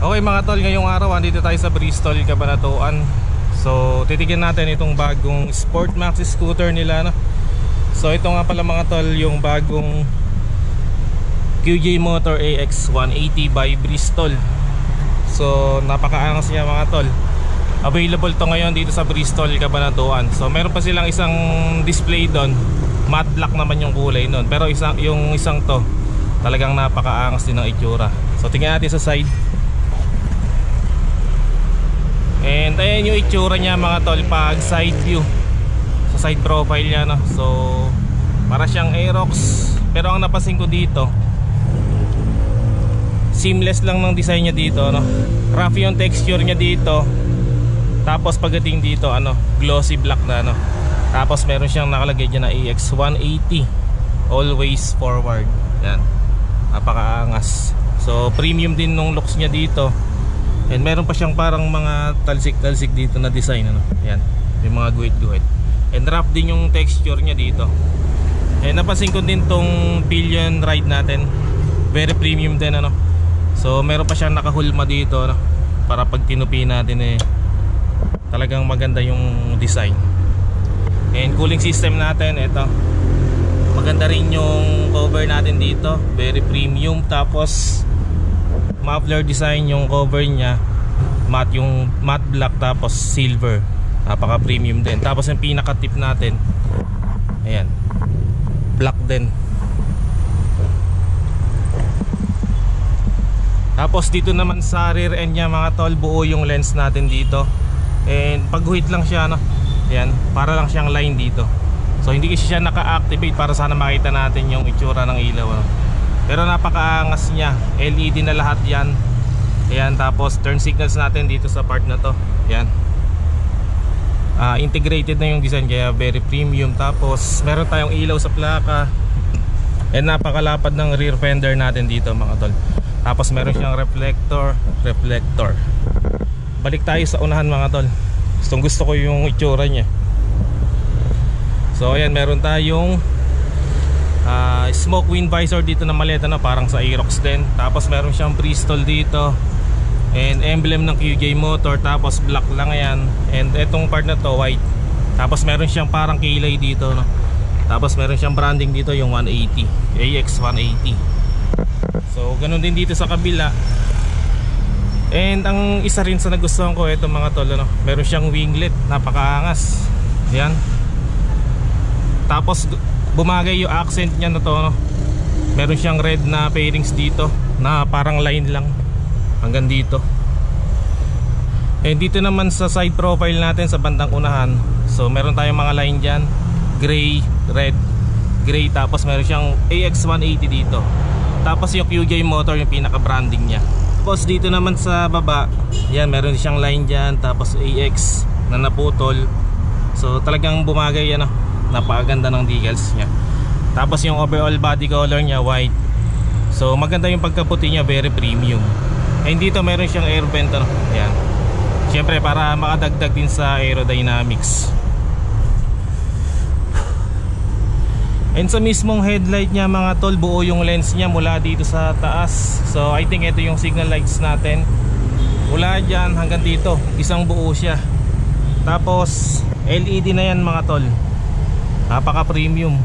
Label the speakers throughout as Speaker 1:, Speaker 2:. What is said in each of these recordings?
Speaker 1: Okay mga tol, ngayong araw andito tayo sa Bristol, Cabanatuan. So titignan natin itong bagong Sport Max scooter nila, no? So ito nga pala mga tol, yung bagong QJ Motor AX 180 by Bristol. So napakaangas niya mga tol. Available to ngayon dito sa Bristol, Cabanatuan. So meron pa silang isang display doon, matte black naman yung kulay nun. Pero yung isang to talagang napakaangas din ng itsura. So tingnan natin sa side. And ayan yung itsura niya mga tol pag side view, sa side profile niya, no? So para siyang Aerox. Pero ang napansin ko dito, seamless lang ng design niya dito, no? Rough yung texture niya dito. Tapos pagdating dito, glossy black na, no? Tapos meron siyang nakalagay dyan na AX 180 always forward. Yan, napakaangas. So premium din nung looks niya dito. And meron pa siyang parang mga talsik-talsik dito na design, Yan, may mga guhit-guhit. And rough din yung texture niya dito. And napansin ko din tong pillion ride natin, very premium din, So meron pa siyang nakahulma dito, para pag tinupi natin talagang maganda yung design. And cooling system natin, ito. Maganda rin yung cover natin dito, very premium. Tapos muffler design yung cover niya, matte, yung matte black tapos silver, napaka premium din. Tapos yung pinaka tip natin, ayan, black din. Tapos dito naman sa rear end niya mga tol, buo yung lens natin dito. And pagguhit lang siya, ayan, para lang siyang line dito. So hindi kasi siya naka-activate para sana makita natin yung itsura ng ilaw, Pero napakaangas niya, LED na lahat yan. Ayan, tapos turn signals natin dito sa part na to. Ayan, integrated na yung design, kaya very premium. Tapos meron tayong ilaw sa plaka. And napakalapad ng rear fender natin dito mga tol. Tapos meron siyang reflector. Balik tayo sa unahan mga tol. Gusto ko yung itsura niya. So ayan, meron tayong smoke wind visor dito na maliit, parang sa Aerox din. Tapos meron siyang Bristol dito, and emblem ng QJ Motor. Tapos black lang yan. And etong part na to white. Tapos meron siyang parang kilay dito, Tapos meron siyang branding dito, yung 180 AX 180. So ganun din dito sa kabila. And ang isa rin sa nagustuhan ko, ito mga tol, meron siyang winglet, napakaangas. Yan. Tapos bumagay yung accent niya na to, Meron siyang red na fairings dito, na parang line lang hanggang dito. And dito naman sa side profile natin sa bandang unahan, so meron tayong mga line dyan, gray, red, gray. Tapos meron siyang AX 180 dito. Tapos yung QJ Motor yung pinaka branding niya. Tapos dito naman sa baba, yan, meron siyang line dyan. Tapos AX na naputol. So talagang bumagay yan, napakaganda ng decals niya. Tapos yung overall body color niya white. So maganda yung pagkaputi niya, very premium. And dito meron siyang air vent, Yan. Siyempre para makadagdag din sa aerodynamics. And sa mismong headlight niya mga tol, buo yung lens niya mula dito sa taas. So I think ito yung signal lights natin. Mula dyan hanggang dito, isang buo siya. Tapos LED na yan mga tol, napaka premium.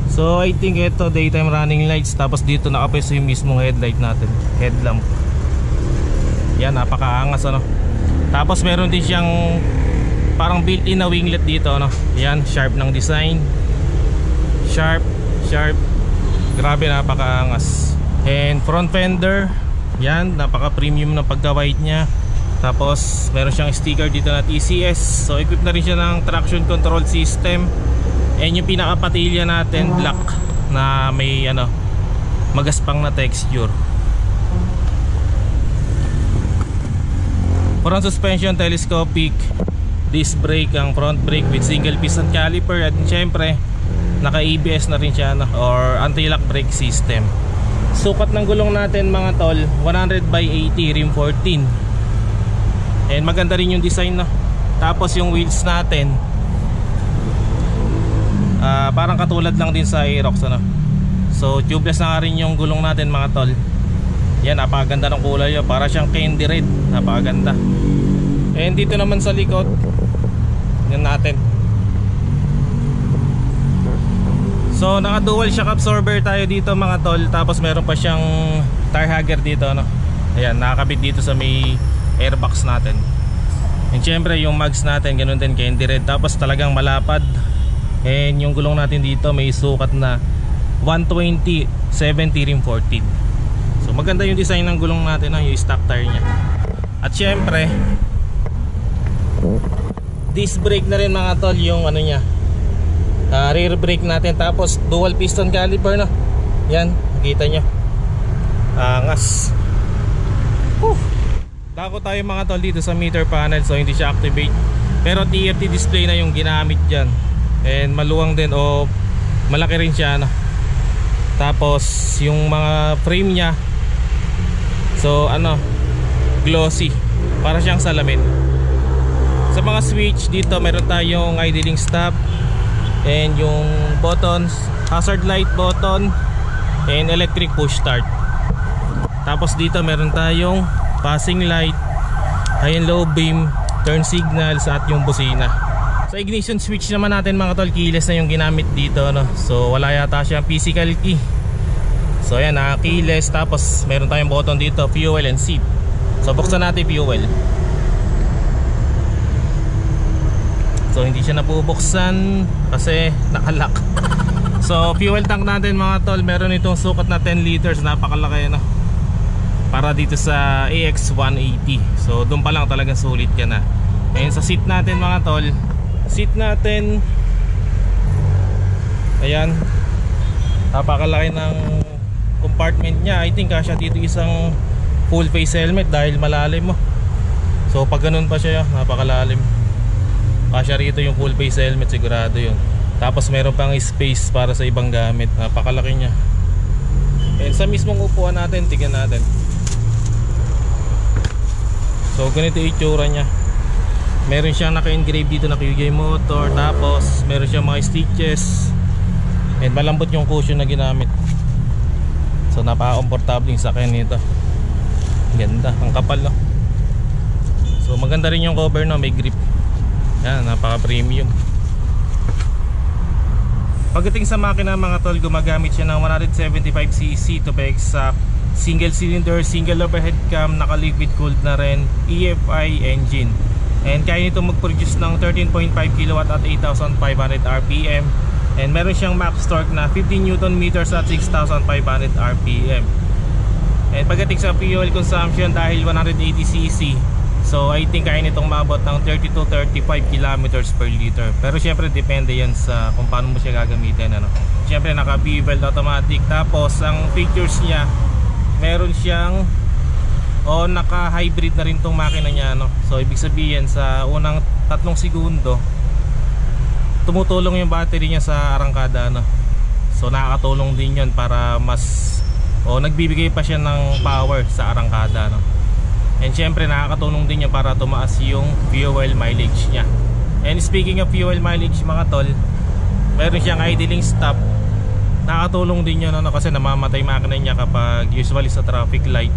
Speaker 1: So I think ito daytime running lights. Tapos dito nakapeso yung mismong headlight natin, headlamp. Yan, napakaangas, Tapos meron din siyang parang built-in na winglet dito, Yan, sharp ng design. Sharp. Grabe, napakaangas. And front fender, yan, napaka premium na pagka-white niya. Tapos meron siyang sticker dito na TCS. So equipped na rin siya ng traction control system. And yung pinakapatilya natin, black, na may magaspang na texture. Front suspension telescopic, disc brake ang front brake with single piston caliper. At syempre naka ABS na rin siya, or anti-lock brake system. Sukat ng gulong natin mga tol, 100 by 80 rim 14. And maganda rin yung design, Tapos yung wheels natin, parang katulad lang din sa Aerox, So tubeless na rin yung gulong natin mga tol. Yan, napakaganda ng kulay yun. Para siyang candy red. Napakaganda. And dito naman sa likod, yan natin. So naka dual shock absorber tayo dito mga tol. Tapos meron pa siyang tire hugger dito, no? Ayan, nakakabit dito sa may airbox natin. And syempre yung mags natin ganun din, candy red. Tapos talagang malapad. And yung gulong natin dito may sukat na 120/70 rim 14. So maganda yung design ng gulong natin, no? Yung stock tire nya. At syempre disc brake na rin mga tol yung ano nya, rear brake natin. Tapos dual piston caliper, no? Yan, nakita nyo, angas. Dako tayo mga tol dito sa meter panel. So hindi siya activate, pero TFT display na yung ginamit dyan. And maluwang din, o malaki rin siya, no? Tapos yung mga frame nya, so ano, glossy, para siyang salamin. Sa mga switch dito meron tayong idling stop, and yung buttons, hazard light button, and electric push start. Tapos dito meron tayong passing light, high and low beam, turn signals, at yung busina. Sa ignition switch naman natin mga tol, keyless na yung ginamit dito, no? So wala yata siyang physical key. So ayan, keyless. Tapos meron tayong button dito, fuel and seat. So buksan natin fuel. So hindi siya nabubuksan kasi nakalock. So fuel tank natin mga tol, meron itong sukat na 10 liters, napakalaki, no? Para dito sa AX180. So doon pa lang talaga sulit ka na. Ayun sa seat natin mga tol, seat natin, ayan, napakalaki ng compartment nya. I think kasya dito isang full face helmet dahil malalim mo. So pag ganun pa siya, napakalalim. Kasya rito yung full face helmet, sigurado yun. Tapos meron pang space para sa ibang gamit. Napakalaki nya. And sa mismong upuan natin, tignan natin. So ganito yung itsura nya. Meron siyang naka-engrave dito na QJ motor. Tapos meron siyang mga stitches. And malambot yung cushion na ginamit. So napaka-komportable yung sakyan nito. Ganda, ang kapal, no? So maganda rin yung cover, no? May grip. Yan, napaka-premium. Pagdating sa makina mga tol, gumagamit siya ng 175cc to be exact. Single cylinder, single overhead cam, naka-liquid cooled na rin, EFI engine. And kaya nito mag-produce ng 13.5 kW at 8,500 RPM. And meron siyang max torque na 15 Nm at 6,500 RPM. And pagdating sa fuel consumption, dahil 180cc, so I think kaya nitong maabot ng 30 to 35 km per liter. Pero syempre depende yan sa kung paano mo siya gagamitin, ano. Syempre naka bevel automatic. Tapos ang features niya, meron siyang naka hybrid na rin tong makina niya, no. So ibig sabihin sa unang 3 segundo tumutulong yung battery niya sa arangkada, no. So nakakatulong din yun para mas nagbibigay pa siya ng power sa arangkada, no. And syempre nakakatulong din yan para tumaas yung fuel mileage niya. And speaking of fuel mileage mga tol, meron siyang idling stop. Nakakatulong din yun, ano, kasi namamatay makina niya kapag usually sa traffic light.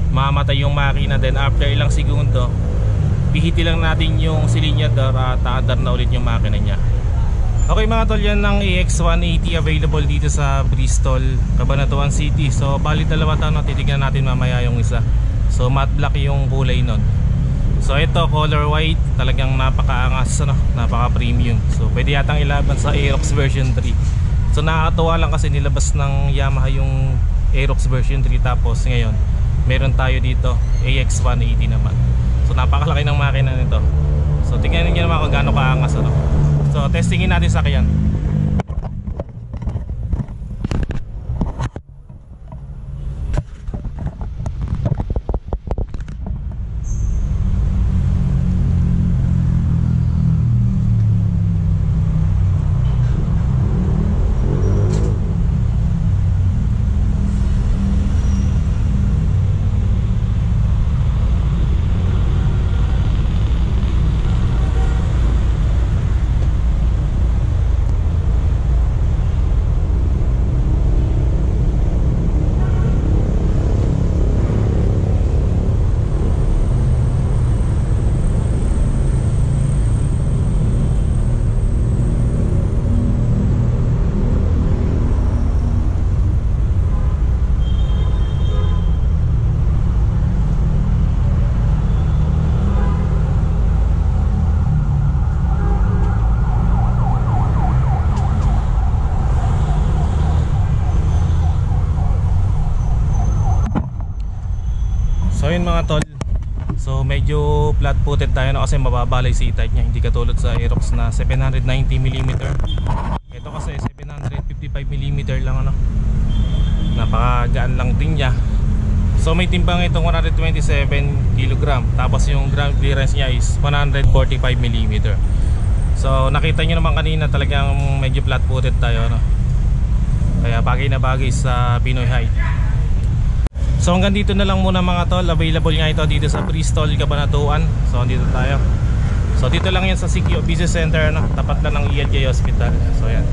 Speaker 1: Mamamatay yung makina, then after ilang segundo pihiti lang natin yung silinyador at taandar na ulit yung makina niya. Okay mga tol, yan ng AX180 available dito sa Bristol, Cabanatuan City. So bali dalawa tayo, titignan natin mamaya yung isa. So matte black yung kulay nun. So ito color white, talagang napakaangas, no? Napaka premium. So pwede yatang ilaban sa Aerox version 3. So nakakatuwa lang kasi nilabas ng Yamaha yung Aerox version 3, tapos ngayon meron tayo dito AX180 naman. So napakalaki ng makina nito. So tingnan niyo naman kung gaano kaangas, ano? So testingin natin sa sakyan. mga tol. So medyo flat-footed tayo na kasi mababalay C-type niya, hindi katulad sa Aerox na 790mm. Ito kasi 755mm lang ano. Napakagaan lang din niya. So may timbang itong 127 kg. Tapos yung ground clearance niya is 145mm. So nakita nyo naman kanina talagang medyo flat-footed tayo no? Kaya bagay na bagay sa Pinoy height. So hanggang dito na lang muna mga tol. Available nga ito dito sa Bristol, Cabanatuan. So dito tayo. So dito lang yan sa CQ Business Center no? Tapat lang ng ELJ Hospital. So yan.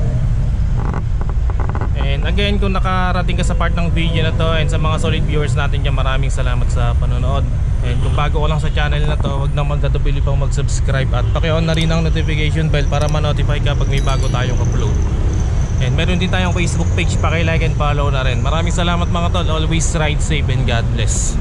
Speaker 1: And again, kung nakarating ka sa part ng video na to, and sa mga solid viewers natin dyan, maraming salamat sa panonood. And kung bago ko lang sa channel na to, huwag na magkatupili pang mag-subscribe at paki-on na rin ang notification bell para ma-notify ka pag may bago tayong upload. And meron din tayong Facebook page, paki-like and follow na rin. Maraming salamat mga tol. Always ride safe and God bless.